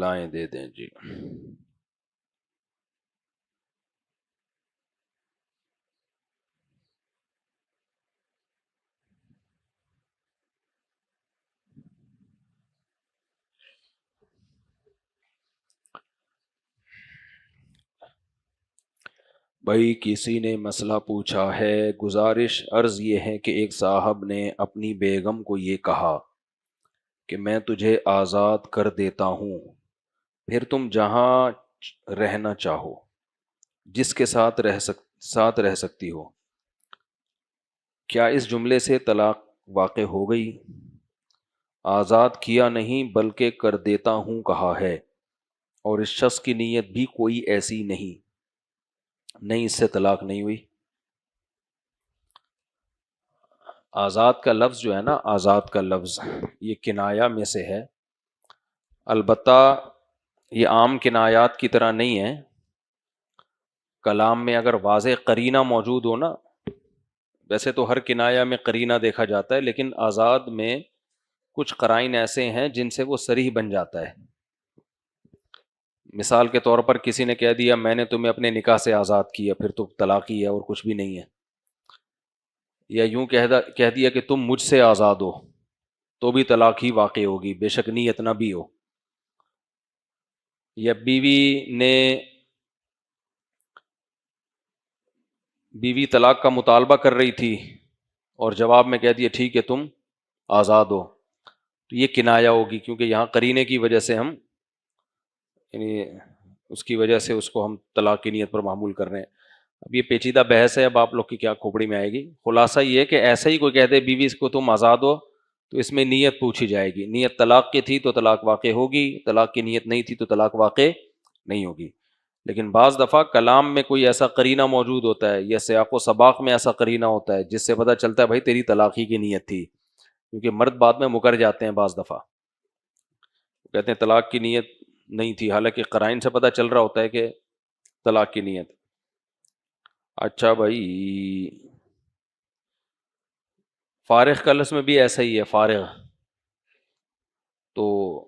اطلاعیں دے دیں جی۔ بھائی کسی نے مسئلہ پوچھا ہے، گزارش عرض یہ ہے کہ ایک صاحب نے اپنی بیگم کو یہ کہا کہ میں تجھے آزاد کر دیتا ہوں، پھر تم جہاں رہنا چاہو، جس کے ساتھ رہ سکتی ہو۔ کیا اس جملے سے طلاق واقع ہو گئی؟ آزاد کیا نہیں بلکہ کر دیتا ہوں کہا ہے، اور اس شخص کی نیت بھی کوئی ایسی نہیں اس سے طلاق نہیں ہوئی۔ آزاد کا لفظ جو ہے نا، آزاد کا لفظ یہ کنایہ میں سے ہے، البتہ یہ عام کنایات کی طرح نہیں ہے۔ کلام میں اگر واضح قرینہ موجود ہو نا، ویسے تو ہر کنایہ میں قرینہ دیکھا جاتا ہے، لیکن آزاد میں کچھ قرائن ایسے ہیں جن سے وہ صریح بن جاتا ہے۔ مثال کے طور پر کسی نے کہہ دیا میں نے تمہیں اپنے نکاح سے آزاد کیا، پھر تو طلاق ہی ہے اور کچھ بھی نہیں ہے۔ یا یوں کہہ دیا کہ تم مجھ سے آزاد ہو، تو بھی طلاق ہی واقع ہوگی، بے شک نیت نہ بھی ہو۔ یا بیوی طلاق کا مطالبہ کر رہی تھی اور جواب میں کہہ دیا ٹھیک ہے تم آزاد ہو، تو یہ کنایہ ہوگی، کیونکہ یہاں قرینے کی وجہ سے ہم یعنی اس کی وجہ سے اس کو ہم طلاق کی نیت پر معمول کر رہے ہیں۔ اب یہ پیچیدہ بحث ہے، اب آپ لوگ کی کیا کھوپڑی میں آئے گی۔ خلاصہ یہ ہے کہ ایسے ہی کوئی کہہ دے بیوی کو تم آزاد ہو، تو اس میں نیت پوچھی جائے گی، نیت طلاق کی تھی تو طلاق واقع ہوگی، طلاق کی نیت نہیں تھی تو طلاق واقع نہیں ہوگی۔ لیکن بعض دفعہ کلام میں کوئی ایسا قرینہ موجود ہوتا ہے یا سیاق و سباق میں ایسا قرینہ ہوتا ہے جس سے پتہ چلتا ہے بھائی تیری طلاق ہی کی نیت تھی، کیونکہ مرد بعد میں مکر جاتے ہیں، بعض دفعہ کہتے ہیں طلاق کی نیت نہیں تھی، حالانکہ قرائن سے پتہ چل رہا ہوتا ہے کہ طلاق کی نیت۔ اچھا بھائی، فارغ کا لفظ میں بھی ایسا ہی ہے، فارغ تو